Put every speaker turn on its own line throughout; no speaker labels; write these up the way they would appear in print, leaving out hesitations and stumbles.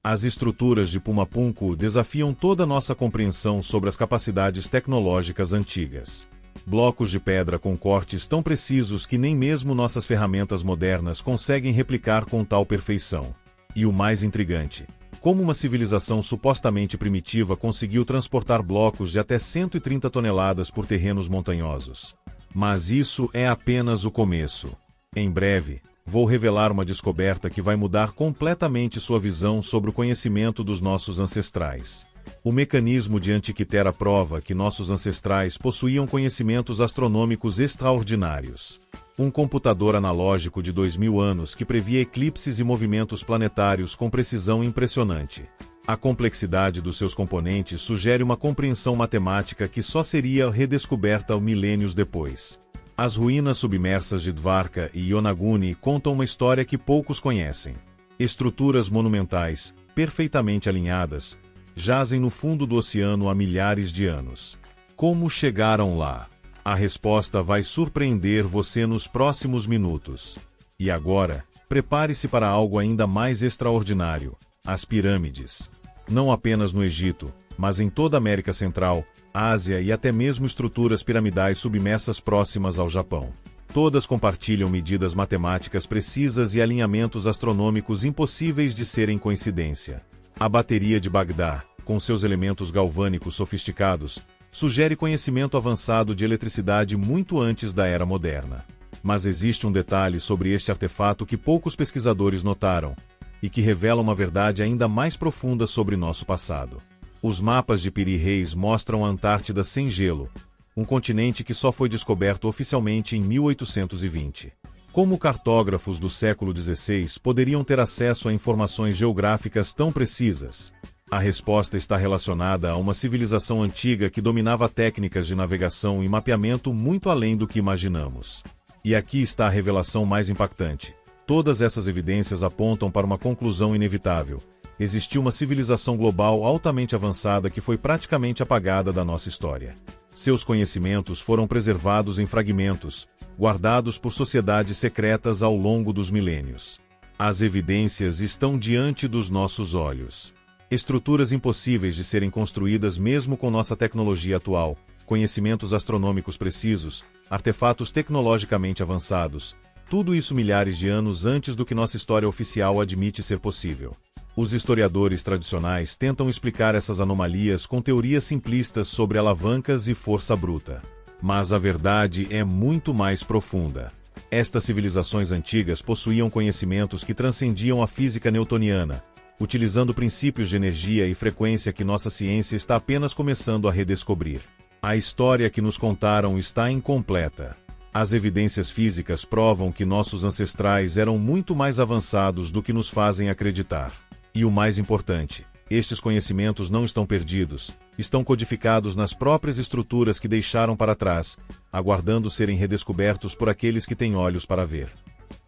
As estruturas de Pumapunku desafiam toda nossa compreensão sobre as capacidades tecnológicas antigas. Blocos de pedra com cortes tão precisos que nem mesmo nossas ferramentas modernas conseguem replicar com tal perfeição. E o mais intrigante, como uma civilização supostamente primitiva conseguiu transportar blocos de até 130 toneladas por terrenos montanhosos. Mas isso é apenas o começo. Em breve, vou revelar uma descoberta que vai mudar completamente sua visão sobre o conhecimento dos nossos ancestrais. O mecanismo de Antikythera prova que nossos ancestrais possuíam conhecimentos astronômicos extraordinários. Um computador analógico de 2000 anos que previa eclipses e movimentos planetários com precisão impressionante. A complexidade dos seus componentes sugere uma compreensão matemática que só seria redescoberta milênios depois. As ruínas submersas de Dvarka e Yonaguni contam uma história que poucos conhecem. Estruturas monumentais, perfeitamente alinhadas, jazem no fundo do oceano há milhares de anos. Como chegaram lá? A resposta vai surpreender você nos próximos minutos. E agora, prepare-se para algo ainda mais extraordinário: as pirâmides. Não apenas no Egito, mas em toda a América Central, Ásia e até mesmo estruturas piramidais submersas próximas ao Japão. Todas compartilham medidas matemáticas precisas e alinhamentos astronômicos impossíveis de serem coincidência. A bateria de Bagdá, com seus elementos galvânicos sofisticados, sugere conhecimento avançado de eletricidade muito antes da era moderna. Mas existe um detalhe sobre este artefato que poucos pesquisadores notaram, e que revela uma verdade ainda mais profunda sobre nosso passado. Os mapas de Piri Reis mostram a Antártida sem gelo, um continente que só foi descoberto oficialmente em 1820. Como cartógrafos do século XVI poderiam ter acesso a informações geográficas tão precisas? A resposta está relacionada a uma civilização antiga que dominava técnicas de navegação e mapeamento muito além do que imaginamos. E aqui está a revelação mais impactante. Todas essas evidências apontam para uma conclusão inevitável. Existiu uma civilização global altamente avançada que foi praticamente apagada da nossa história. Seus conhecimentos foram preservados em fragmentos, guardados por sociedades secretas ao longo dos milênios. As evidências estão diante dos nossos olhos. Estruturas impossíveis de serem construídas mesmo com nossa tecnologia atual, conhecimentos astronômicos precisos, artefatos tecnologicamente avançados, tudo isso milhares de anos antes do que nossa história oficial admite ser possível. Os historiadores tradicionais tentam explicar essas anomalias com teorias simplistas sobre alavancas e força bruta. Mas a verdade é muito mais profunda. Estas civilizações antigas possuíam conhecimentos que transcendiam a física newtoniana, utilizando princípios de energia e frequência que nossa ciência está apenas começando a redescobrir. A história que nos contaram está incompleta. As evidências físicas provam que nossos ancestrais eram muito mais avançados do que nos fazem acreditar. E o mais importante, estes conhecimentos não estão perdidos, estão codificados nas próprias estruturas que deixaram para trás, aguardando serem redescobertos por aqueles que têm olhos para ver.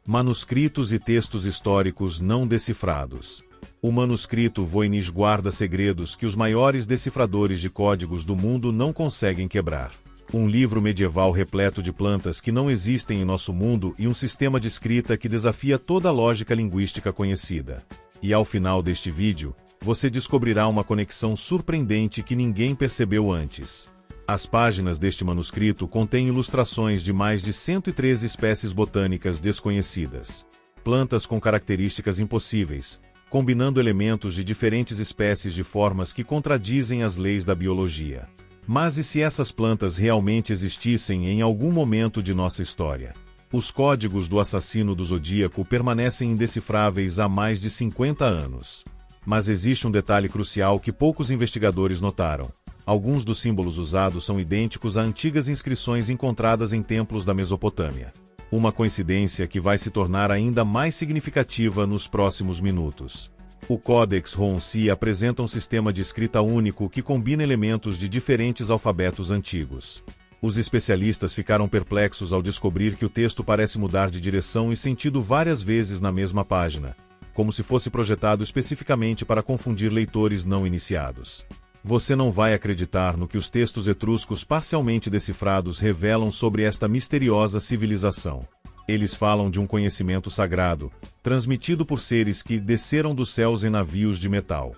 Manuscritos e textos históricos não decifrados. O manuscrito Voynich guarda segredos que os maiores decifradores de códigos do mundo não conseguem quebrar. Um livro medieval repleto de plantas que não existem em nosso mundo e um sistema de escrita que desafia toda a lógica linguística conhecida. E ao final deste vídeo, você descobrirá uma conexão surpreendente que ninguém percebeu antes. As páginas deste manuscrito contêm ilustrações de mais de 113 espécies botânicas desconhecidas. Plantas com características impossíveis, combinando elementos de diferentes espécies de formas que contradizem as leis da biologia. Mas e se essas plantas realmente existissem em algum momento de nossa história? Os códigos do assassino do Zodíaco permanecem indecifráveis há mais de 50 anos. Mas existe um detalhe crucial que poucos investigadores notaram. Alguns dos símbolos usados são idênticos a antigas inscrições encontradas em templos da Mesopotâmia. Uma coincidência que vai se tornar ainda mais significativa nos próximos minutos. O Codex Ronci apresenta um sistema de escrita único que combina elementos de diferentes alfabetos antigos. Os especialistas ficaram perplexos ao descobrir que o texto parece mudar de direção e sentido várias vezes na mesma página, como se fosse projetado especificamente para confundir leitores não iniciados. Você não vai acreditar no que os textos etruscos parcialmente decifrados revelam sobre esta misteriosa civilização. Eles falam de um conhecimento sagrado, transmitido por seres que desceram dos céus em navios de metal.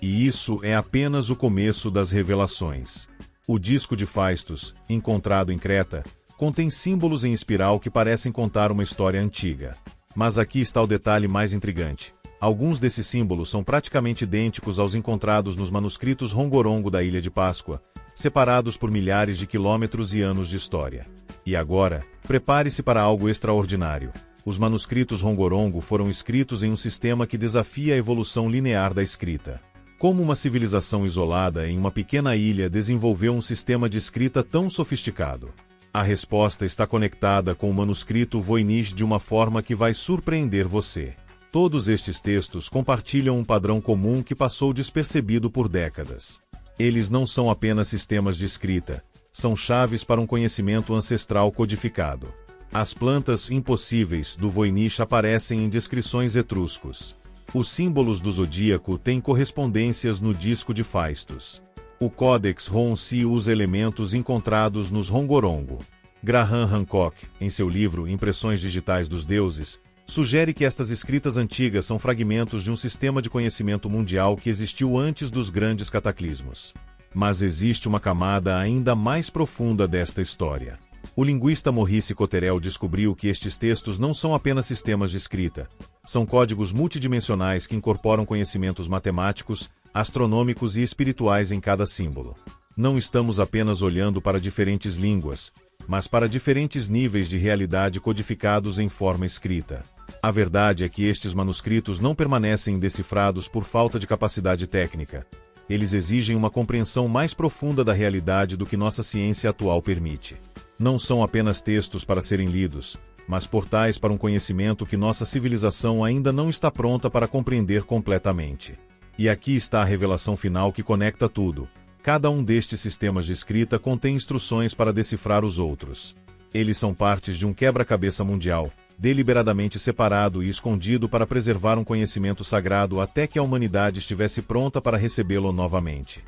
E isso é apenas o começo das revelações. O disco de Phaistos, encontrado em Creta, contém símbolos em espiral que parecem contar uma história antiga. Mas aqui está o detalhe mais intrigante. Alguns desses símbolos são praticamente idênticos aos encontrados nos manuscritos Rongorongo da Ilha de Páscoa, separados por milhares de quilômetros e anos de história. E agora, prepare-se para algo extraordinário. Os manuscritos Rongorongo foram escritos em um sistema que desafia a evolução linear da escrita. Como uma civilização isolada em uma pequena ilha desenvolveu um sistema de escrita tão sofisticado? A resposta está conectada com o manuscrito Voynich de uma forma que vai surpreender você. Todos estes textos compartilham um padrão comum que passou despercebido por décadas. Eles não são apenas sistemas de escrita, são chaves para um conhecimento ancestral codificado. As plantas impossíveis do Voynich aparecem em descrições etruscos. Os símbolos do zodíaco têm correspondências no disco de Phaistos. O Codex Ronci usa elementos encontrados nos Rongorongo. Graham Hancock, em seu livro Impressões Digitais dos Deuses, sugere que estas escritas antigas são fragmentos de um sistema de conhecimento mundial que existiu antes dos grandes cataclismos. Mas existe uma camada ainda mais profunda desta história. O linguista Maurice Cotterell descobriu que estes textos não são apenas sistemas de escrita, são códigos multidimensionais que incorporam conhecimentos matemáticos, astronômicos e espirituais em cada símbolo. Não estamos apenas olhando para diferentes línguas, mas para diferentes níveis de realidade codificados em forma escrita. A verdade é que estes manuscritos não permanecem indecifrados por falta de capacidade técnica. Eles exigem uma compreensão mais profunda da realidade do que nossa ciência atual permite. Não são apenas textos para serem lidos, mas portais para um conhecimento que nossa civilização ainda não está pronta para compreender completamente. E aqui está a revelação final que conecta tudo. Cada um destes sistemas de escrita contém instruções para decifrar os outros. Eles são partes de um quebra-cabeça mundial, deliberadamente separado e escondido para preservar um conhecimento sagrado até que a humanidade estivesse pronta para recebê-lo novamente.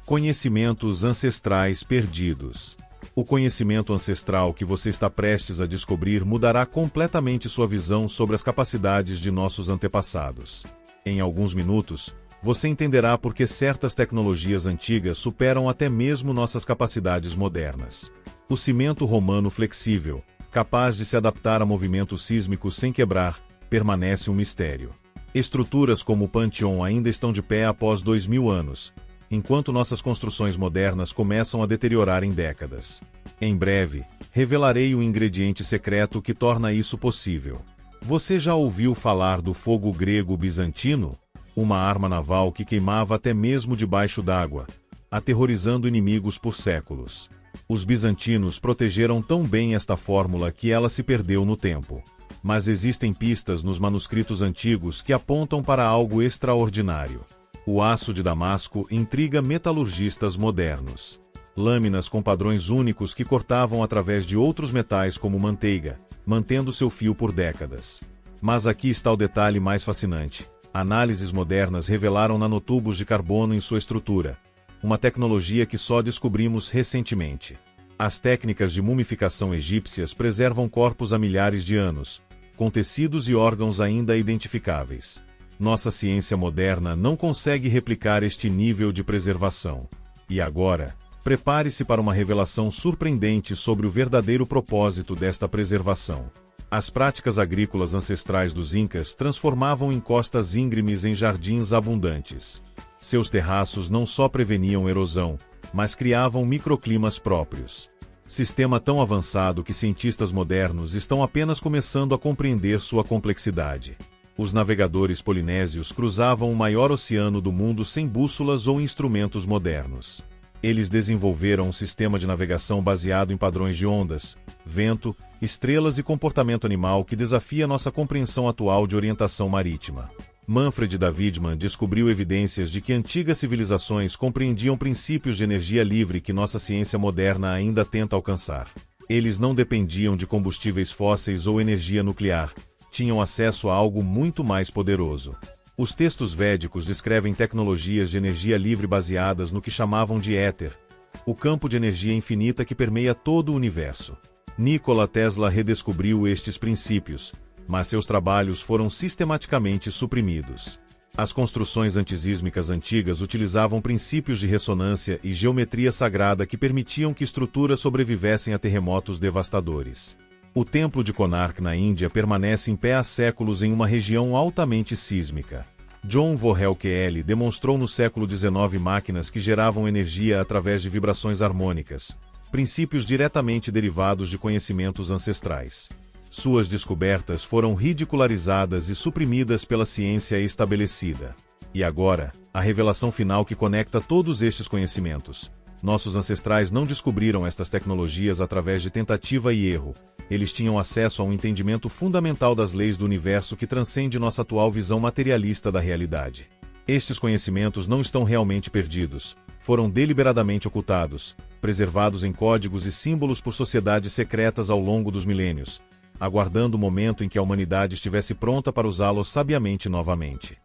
Conhecimentos ancestrais perdidos. O conhecimento ancestral que você está prestes a descobrir mudará completamente sua visão sobre as capacidades de nossos antepassados. Em alguns minutos, você entenderá por que certas tecnologias antigas superam até mesmo nossas capacidades modernas. O cimento romano flexível, capaz de se adaptar a movimentos sísmicos sem quebrar, permanece um mistério. Estruturas como o Panteão ainda estão de pé após 2000 anos, enquanto nossas construções modernas começam a deteriorar em décadas. Em breve, revelarei o ingrediente secreto que torna isso possível. Você já ouviu falar do fogo grego bizantino? Uma arma naval que queimava até mesmo debaixo d'água, aterrorizando inimigos por séculos. Os bizantinos protegeram tão bem esta fórmula que ela se perdeu no tempo. Mas existem pistas nos manuscritos antigos que apontam para algo extraordinário. O aço de Damasco intriga metalurgistas modernos. Lâminas com padrões únicos que cortavam através de outros metais como manteiga, mantendo seu fio por décadas. Mas aqui está o detalhe mais fascinante. Análises modernas revelaram nanotubos de carbono em sua estrutura, uma tecnologia que só descobrimos recentemente. As técnicas de mumificação egípcias preservam corpos há milhares de anos, com tecidos e órgãos ainda identificáveis. Nossa ciência moderna não consegue replicar este nível de preservação. E agora, prepare-se para uma revelação surpreendente sobre o verdadeiro propósito desta preservação. As práticas agrícolas ancestrais dos Incas transformavam encostas íngremes em jardins abundantes. Seus terraços não só preveniam erosão, mas criavam microclimas próprios. Sistema tão avançado que cientistas modernos estão apenas começando a compreender sua complexidade. Os navegadores polinésios cruzavam o maior oceano do mundo sem bússolas ou instrumentos modernos. Eles desenvolveram um sistema de navegação baseado em padrões de ondas, vento, estrelas e comportamento animal que desafia nossa compreensão atual de orientação marítima. Manfred Davidman descobriu evidências de que antigas civilizações compreendiam princípios de energia livre que nossa ciência moderna ainda tenta alcançar. Eles não dependiam de combustíveis fósseis ou energia nuclear, tinham acesso a algo muito mais poderoso. Os textos védicos descrevem tecnologias de energia livre baseadas no que chamavam de éter, o campo de energia infinita que permeia todo o universo. Nikola Tesla redescobriu estes princípios, mas seus trabalhos foram sistematicamente suprimidos. As construções antissísmicas antigas utilizavam princípios de ressonância e geometria sagrada que permitiam que estruturas sobrevivessem a terremotos devastadores. O Templo de Konark na Índia permanece em pé há séculos em uma região altamente sísmica. John Voelkel demonstrou no século XIX máquinas que geravam energia através de vibrações harmônicas, princípios diretamente derivados de conhecimentos ancestrais. Suas descobertas foram ridicularizadas e suprimidas pela ciência estabelecida. E agora, a revelação final que conecta todos estes conhecimentos. Nossos ancestrais não descobriram estas tecnologias através de tentativa e erro. Eles tinham acesso a um entendimento fundamental das leis do universo que transcende nossa atual visão materialista da realidade. Estes conhecimentos não estão realmente perdidos. Foram deliberadamente ocultados, preservados em códigos e símbolos por sociedades secretas ao longo dos milênios, aguardando o momento em que a humanidade estivesse pronta para usá-los sabiamente novamente.